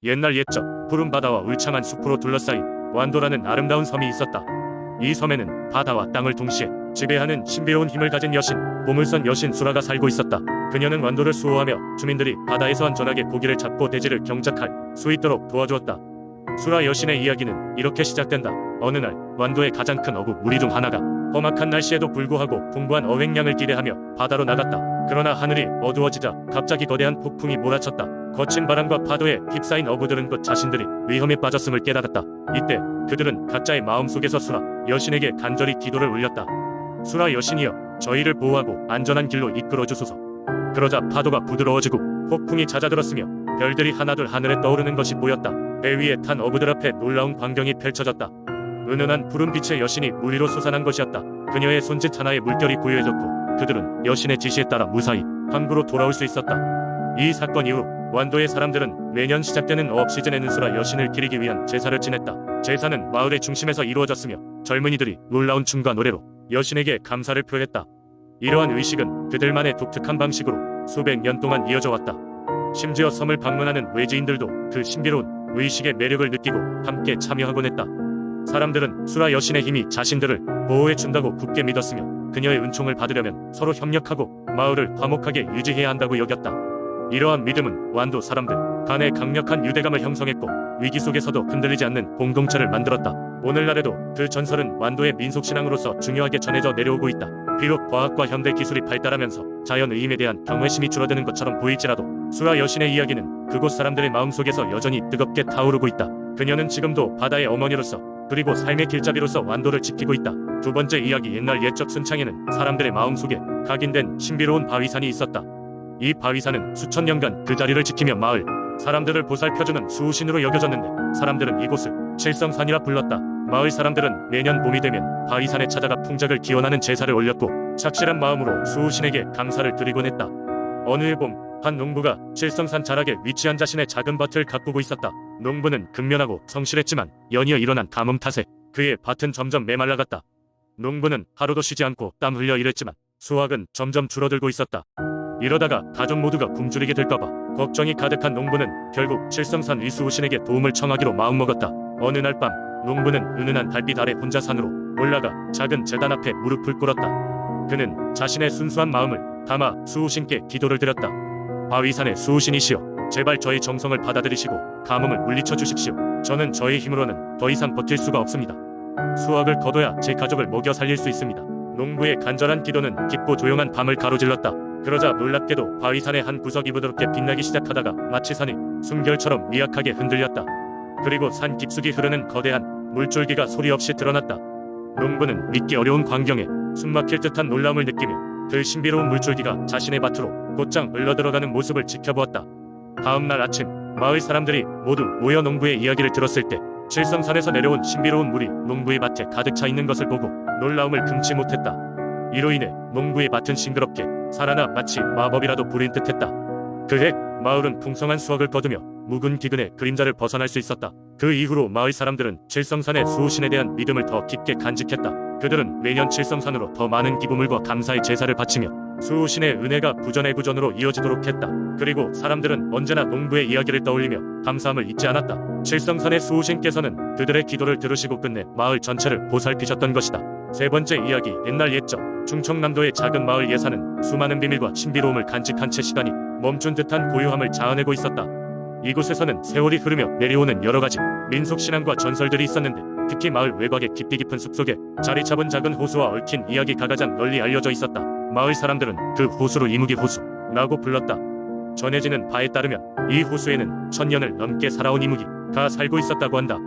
옛날 옛적 푸른 바다와 울창한 숲으로 둘러싸인 완도라는 아름다운 섬이 있었다. 이 섬에는 바다와 땅을 동시에 지배하는 신비로운 힘을 가진 여신, 보물선 여신 수라가 살고 있었다. 그녀는 완도를 수호하며 주민들이 바다에서 안전하게 고기를 잡고 대지를 경작할 수 있도록 도와주었다. 수라 여신의 이야기는 이렇게 시작된다. 어느 날 완도의 가장 큰 어부 무리 중 하나가 험악한 날씨에도 불구하고 풍부한 어획량을 기대하며 바다로 나갔다. 그러나 하늘이 어두워지자 갑자기 거대한 폭풍이 몰아쳤다. 거친 바람과 파도에 휩싸인 어부들은 곧 자신들이 위험에 빠졌음을 깨달았다. 이때 그들은 각자의 마음속에서 수라 여신에게 간절히 기도를 올렸다. 수라 여신이여, 저희를 보호하고 안전한 길로 이끌어 주소서. 그러자 파도가 부드러워지고 폭풍이 잦아들었으며 별들이 하나둘 하늘에 떠오르는 것이 보였다. 배 위에 탄 어부들 앞에 놀라운 광경이 펼쳐졌다. 은은한 푸른 빛의 여신이 물 위로 솟아난 것이었다. 그녀의 손짓 하나에 물결이 고요해졌고 그들은 여신의 지시에 따라 무사히 항구로 돌아올 수 있었다. 이 사건 이후 완도의 사람들은 매년 시작되는 어업 시즌에는 수라 여신을 기리기 위한 제사를 지냈다. 제사는 마을의 중심에서 이루어졌으며 젊은이들이 놀라운 춤과 노래로 여신에게 감사를 표했다. 이러한 의식은 그들만의 독특한 방식으로 수백 년 동안 이어져 왔다. 심지어 섬을 방문하는 외지인들도 그 신비로운 의식의 매력을 느끼고 함께 참여하곤 했다. 사람들은 수라 여신의 힘이 자신들을 보호해준다고 굳게 믿었으며 그녀의 은총을 받으려면 서로 협력하고 마을을 화목하게 유지해야 한다고 여겼다. 이러한 믿음은 완도 사람들 간의 강력한 유대감을 형성했고 위기 속에서도 흔들리지 않는 공동체를 만들었다. 오늘날에도 그 전설은 완도의 민속신앙으로서 중요하게 전해져 내려오고 있다. 비록 과학과 현대 기술이 발달하면서 자연의 힘에 대한 경외심이 줄어드는 것처럼 보일지라도 수라 여신의 이야기는 그곳 사람들의 마음속에서 여전히 뜨겁게 타오르고 있다. 그녀는 지금도 바다의 어머니로서 그리고 삶의 길잡이로서 완도를 지키고 있다. 두 번째 이야기. 옛날 옛적 순창에는 사람들의 마음속에 각인된 신비로운 바위산이 있었다. 이 바위산은 수천 년간 그 자리를 지키며 마을 사람들을 보살펴주는 수호신으로 여겨졌는데 사람들은 이곳을 칠성산이라 불렀다. 마을 사람들은 매년 봄이 되면 바위산에 찾아가 풍작을 기원하는 제사를 올렸고 착실한 마음으로 수호신에게 감사를 드리곤 했다. 어느 해 봄, 한 농부가 칠성산 자락에 위치한 자신의 작은 밭을 가꾸고 있었다. 농부는 근면하고 성실했지만 연이어 일어난 가뭄 탓에 그의 밭은 점점 메말라갔다. 농부는 하루도 쉬지 않고 땀 흘려 일했지만 수확은 점점 줄어들고 있었다. 이러다가 가족 모두가 굶주리게 될까봐 걱정이 가득한 농부는 결국 칠성산 위수호신에게 도움을 청하기로 마음먹었다. 어느 날 밤 농부는 은은한 달빛 아래 혼자 산으로 올라가 작은 제단 앞에 무릎을 꿇었다. 그는 자신의 순수한 마음을 담아 수호신께 기도를 드렸다. 바위산의 수호신이시여, 제발 저의 정성을 받아들이시고 가뭄을 물리쳐 주십시오. 저는 저의 힘으로는 더 이상 버틸 수가 없습니다. 수확을 거둬야 제 가족을 먹여 살릴 수 있습니다. 농부의 간절한 기도는 깊고 조용한 밤을 가로질렀다. 그러자 놀랍게도 바위산의 한 구석이 부드럽게 빛나기 시작하다가 마치 산이 숨결처럼 미약하게 흔들렸다. 그리고 산 깊숙이 흐르는 거대한 물줄기가 소리 없이 드러났다. 농부는 믿기 어려운 광경에 숨막힐 듯한 놀라움을 느끼며 그 신비로운 물줄기가 자신의 밭으로 곧장 흘러들어가는 모습을 지켜보았다. 다음 날 아침 마을 사람들이 모두 모여 농부의 이야기를 들었을 때 칠성산에서 내려온 신비로운 물이 농부의 밭에 가득 차 있는 것을 보고 놀라움을 금치 못했다. 이로 인해 농부의 밭은 싱그럽게 살아나 마치 마법이라도 부린 듯했다. 그해 마을은 풍성한 수확을 거두며 묵은 기근의 그림자를 벗어날 수 있었다. 그 이후로 마을 사람들은 칠성산의 수호신에 대한 믿음을 더 깊게 간직했다. 그들은 매년 칠성산으로 더 많은 기부물과 감사의 제사를 바치며 수호신의 은혜가 구전의 구전으로 이어지도록 했다. 그리고 사람들은 언제나 농부의 이야기를 떠올리며 감사함을 잊지 않았다. 칠성산의 수호신께서는 그들의 기도를 들으시고 끝내 마을 전체를 보살피셨던 것이다. 세 번째 이야기. 옛날 옛적 충청남도의 작은 마을 예산은 수많은 비밀과 신비로움을 간직한 채 시간이 멈춘 듯한 고요함을 자아내고 있었다. 이곳에서는 세월이 흐르며 내려오는 여러가지 민속신앙과 전설들이 있었는데 특히 마을 외곽의 깊이 깊은 숲속에 자리 잡은 작은 호수와 얽힌 이야기가 가장 널리 알려져 있었다. 마을 사람들은 그 호수를 이무기 호수라고 불렀다. 전해지는 바에 따르면 이 호수에는 1000년을 넘게 살아온 이무기가 살고 있었다고 한다.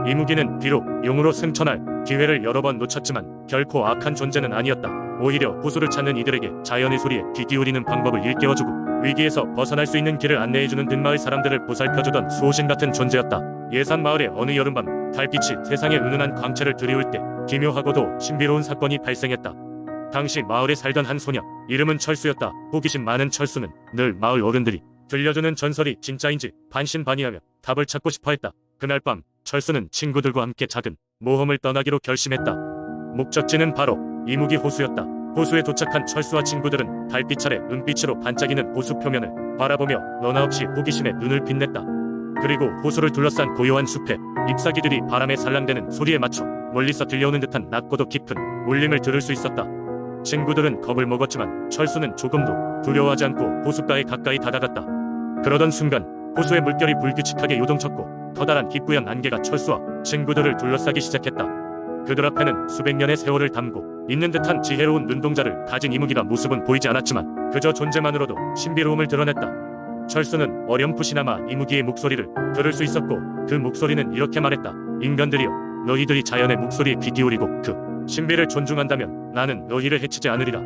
이무기는 비록 용으로 승천할 기회를 여러 번 놓쳤지만 결코 악한 존재는 아니었다. 오히려 호수를 찾는 이들에게 자연의 소리에 귀 기울이는 방법을 일깨워주고 위기에서 벗어날 수 있는 길을 안내해주는 등 마을 사람들을 보살펴주던 수호신 같은 존재였다. 예산 마을의 어느 여름밤 달빛이 세상의 은은한 광채를 드리울 때 기묘하고도 신비로운 사건이 발생했다. 당시 마을에 살던 한 소녀, 이름은 철수였다. 호기심 많은 철수는 늘 마을 어른들이 들려주는 전설이 진짜인지 반신반의하며 답을 찾고 싶어했다. 그날 밤 철수는 친구들과 함께 작은 모험을 떠나기로 결심했다. 목적지는 바로 이무기 호수였다. 호수에 도착한 철수와 친구들은 달빛 아래 은빛으로 반짝이는 호수 표면을 바라보며 너나 없이 호기심에 눈을 빛냈다. 그리고 호수를 둘러싼 고요한 숲에 잎사귀들이 바람에 살랑대는 소리에 맞춰 멀리서 들려오는 듯한 낮고도 깊은 울림을 들을 수 있었다. 친구들은 겁을 먹었지만 철수는 조금도 두려워하지 않고 호숫가에 가까이 다가갔다. 그러던 순간 호수의 물결이 불규칙하게 요동쳤고 커다란 희뿌연 안개가 철수와 친구들을 둘러싸기 시작했다. 그들 앞에는 수백 년의 세월을 담고 있는 듯한 지혜로운 눈동자를 가진 이무기가 모습은 보이지 않았지만 그저 존재만으로도 신비로움을 드러냈다. 철수는 어렴풋이나마 이무기의 목소리를 들을 수 있었고 그 목소리는 이렇게 말했다. 인간들이여, 너희들이 자연의 목소리에 귀 기울이고 그 신비를 존중한다면 나는 너희를 해치지 않으리라.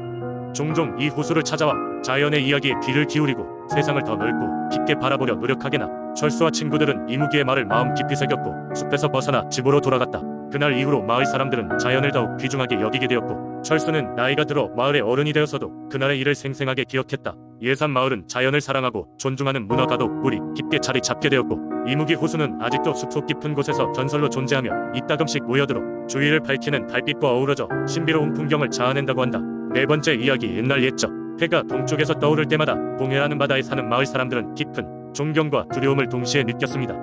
종종 이 호수를 찾아와 자연의 이야기에 귀를 기울이고 세상을 더 넓고 깊게 바라보려 노력하게나. 철수와 친구들은 이무기의 말을 마음 깊이 새겼고 숲에서 벗어나 집으로 돌아갔다. 그날 이후로 마을 사람들은 자연을 더욱 귀중하게 여기게 되었고 철수는 나이가 들어 마을의 어른이 되어서도 그날의 일을 생생하게 기억했다. 예산 마을은 자연을 사랑하고 존중하는 문화가도 뿌리 깊게 자리 잡게 되었고 이무기 호수는 아직도 숲속 깊은 곳에서 전설로 존재하며 이따금씩 모여들어 주위를 밝히는 달빛과 어우러져 신비로운 풍경을 자아낸다고 한다. 네 번째 이야기. 옛날 옛적 해가 동쪽에서 떠오를 때마다 봉해라는 바다에 사는 마을 사람들은 깊은 존경과 두려움을 동시에 느꼈습니다.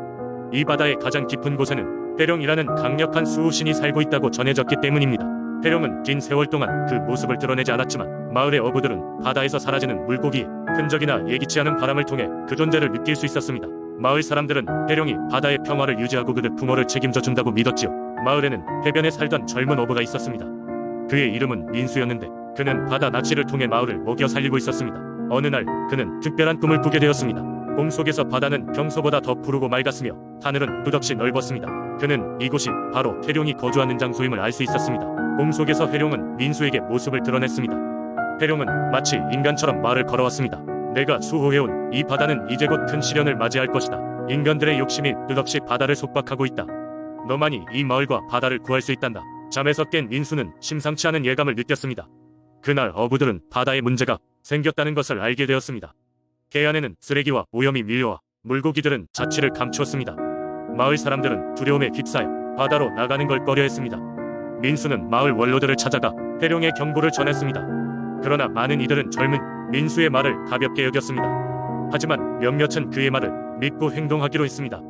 이 바다의 가장 깊은 곳에는 해룡이라는 강력한 수호신이 살고 있다고 전해졌기 때문입니다. 해룡은 긴 세월 동안 그 모습을 드러내지 않았지만 마을의 어부들은 바다에서 사라지는 물고기의 흔적이나 예기치 않은 바람을 통해 그 존재를 느낄 수 있었습니다. 마을 사람들은 해룡이 바다의 평화를 유지하고 그들 풍어를 책임져 준다고 믿었지요. 마을에는 해변에 살던 젊은 어부가 있었습니다. 그의 이름은 민수였는데 그는 바다 낚시를 통해 마을을 먹여 살리고 있었습니다. 어느 날 그는 특별한 꿈을 꾸게 되었습니다. 꿈 속에서 바다는 평소보다 더 푸르고 맑았으며 하늘은 끝없이 넓었습니다. 그는 이곳이 바로 해룡이 거주하는 장소임을 알 수 있었습니다. 꿈 속에서 해룡은 민수에게 모습을 드러냈습니다. 해룡은 마치 인간처럼 말을 걸어왔습니다. 내가 수호해온 이 바다는 이제 곧 큰 시련을 맞이할 것이다. 인간들의 욕심이 끝없이 바다를 속박하고 있다. 너만이 이 마을과 바다를 구할 수 있단다. 잠에서 깬 민수는 심상치 않은 예감을 느꼈습니다. 그날 어부들은 바다에 문제가 생겼다는 것을 알게 되었습니다. 해안에는 쓰레기와 오염이 밀려와 물고기들은 자취를 감추었습니다. 마을 사람들은 두려움에 휩싸여 바다로 나가는 걸 꺼려했습니다. 민수는 마을 원로들을 찾아가 해룡의 경고를 전했습니다. 그러나 많은 이들은 젊은 민수의 말을 가볍게 여겼습니다. 하지만 몇몇은 그의 말을 믿고 행동하기로 했습니다.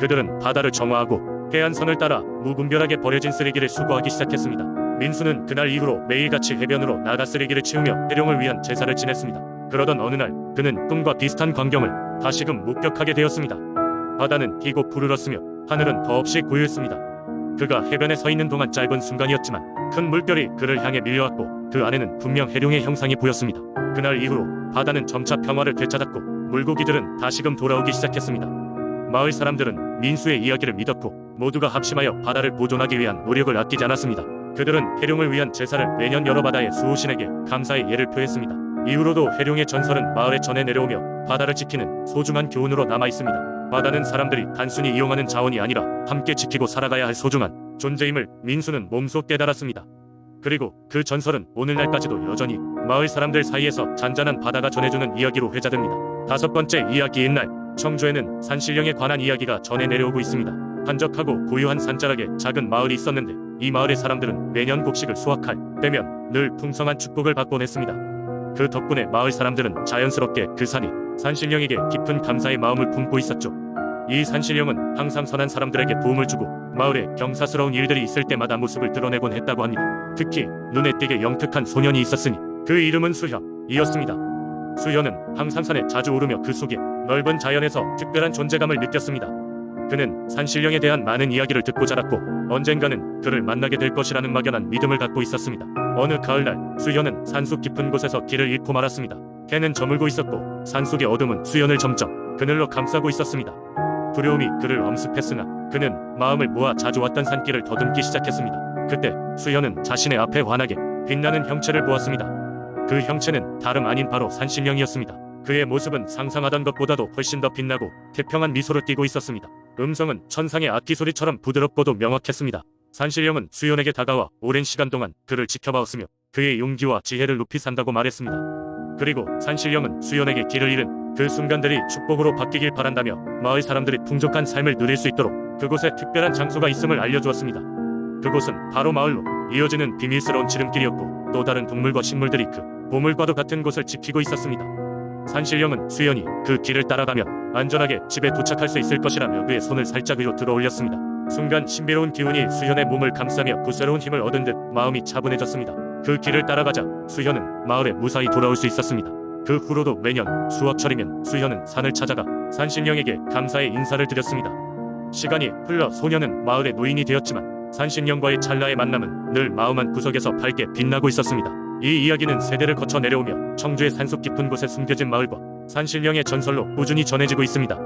그들은 바다를 정화하고 해안선을 따라 무분별하게 버려진 쓰레기를 수거하기 시작했습니다. 민수는 그날 이후로 매일같이 해변으로 나가 쓰레기를 치우며 해룡을 위한 제사를 지냈습니다. 그러던 어느 날 그는 꿈과 비슷한 광경을 다시금 목격하게 되었습니다. 바다는 희고 푸르렀으며 하늘은 더없이 고요했습니다. 그가 해변에 서 있는 동안 짧은 순간이었지만 큰 물결이 그를 향해 밀려왔고 그 안에는 분명 해룡의 형상이 보였습니다. 그날 이후로 바다는 점차 평화를 되찾았고 물고기들은 다시금 돌아오기 시작했습니다. 마을 사람들은 민수의 이야기를 믿었고 모두가 합심하여 바다를 보존하기 위한 노력을 아끼지 않았습니다. 그들은 해룡을 위한 제사를 매년 여러 바다의 수호신에게 감사의 예를 표했습니다. 이후로도 해룡의 전설은 마을에 전해 내려오며 바다를 지키는 소중한 교훈으로 남아있습니다. 바다는 사람들이 단순히 이용하는 자원이 아니라 함께 지키고 살아가야 할 소중한 존재임을 민수는 몸소 깨달았습니다. 그리고 그 전설은 오늘날까지도 여전히 마을 사람들 사이에서 잔잔한 바다가 전해주는 이야기로 회자됩니다. 다섯 번째 이야기. 옛날 청주에는 산신령에 관한 이야기가 전해 내려오고 있습니다. 한적하고 고요한 산자락에 작은 마을이 있었는데 이 마을의 사람들은 매년 곡식을 수확할 때면 늘 풍성한 축복을 받곤 했습니다. 그 덕분에 마을 사람들은 자연스럽게 그 산이 산신령에게 깊은 감사의 마음을 품고 있었죠. 이 산신령은 항상 선한 사람들에게 도움을 주고 마을에 경사스러운 일들이 있을 때마다 모습을 드러내곤 했다고 합니다. 특히 눈에 띄게 영특한 소년이 있었으니 그 이름은 수현이었습니다. 수현은 항상 산에 자주 오르며 그 속에 넓은 자연에서 특별한 존재감을 느꼈습니다. 그는 산신령에 대한 많은 이야기를 듣고 자랐고 언젠가는 그를 만나게 될 것이라는 막연한 믿음을 갖고 있었습니다. 어느 가을날 수현은 산속 깊은 곳에서 길을 잃고 말았습니다. 해는 저물고 있었고 산속의 어둠은 수현을 점점 그늘로 감싸고 있었습니다. 두려움이 그를 엄습했으나 그는 마음을 모아 자주 왔던 산길을 더듬기 시작했습니다. 그때 수현은 자신의 앞에 환하게 빛나는 형체를 보았습니다. 그 형체는 다름 아닌 바로 산신령이었습니다. 그의 모습은 상상하던 것보다도 훨씬 더 빛나고 태평한 미소를 띠고 있었습니다. 음성은 천상의 악기 소리처럼 부드럽고도 명확했습니다. 산신령은 수현에게 다가와 오랜 시간 동안 그를 지켜봐왔으며 그의 용기와 지혜를 높이 산다고 말했습니다. 그리고 산신령은 수현에게 길을 잃은 그 순간들이 축복으로 바뀌길 바란다며 마을 사람들이 풍족한 삶을 누릴 수 있도록 그곳에 특별한 장소가 있음을 알려주었습니다. 그곳은 바로 마을로 이어지는 비밀스러운 지름길이었고 또 다른 동물과 식물들이 그 보물과도 같은 곳을 지키고 있었습니다. 산신령은 수현이 그 길을 따라가면 안전하게 집에 도착할 수 있을 것이라며 그의 손을 살짝 위로 들어 올렸습니다. 순간 신비로운 기운이 수현의 몸을 감싸며 구새로운 힘을 얻은 듯 마음이 차분해졌습니다. 그 길을 따라가자 수현은 마을에 무사히 돌아올 수 있었습니다. 그 후로도 매년 수확철이면 수현은 산을 찾아가 산신령에게 감사의 인사를 드렸습니다. 시간이 흘러 소녀는 마을의 노인이 되었지만 산신령과의 찰나의 만남은 늘 마음 한 구석에서 밝게 빛나고 있었습니다. 이 이야기는 세대를 거쳐 내려오며 청주의 산속 깊은 곳에 숨겨진 마을과 산신령의 전설로 꾸준히 전해지고 있습니다.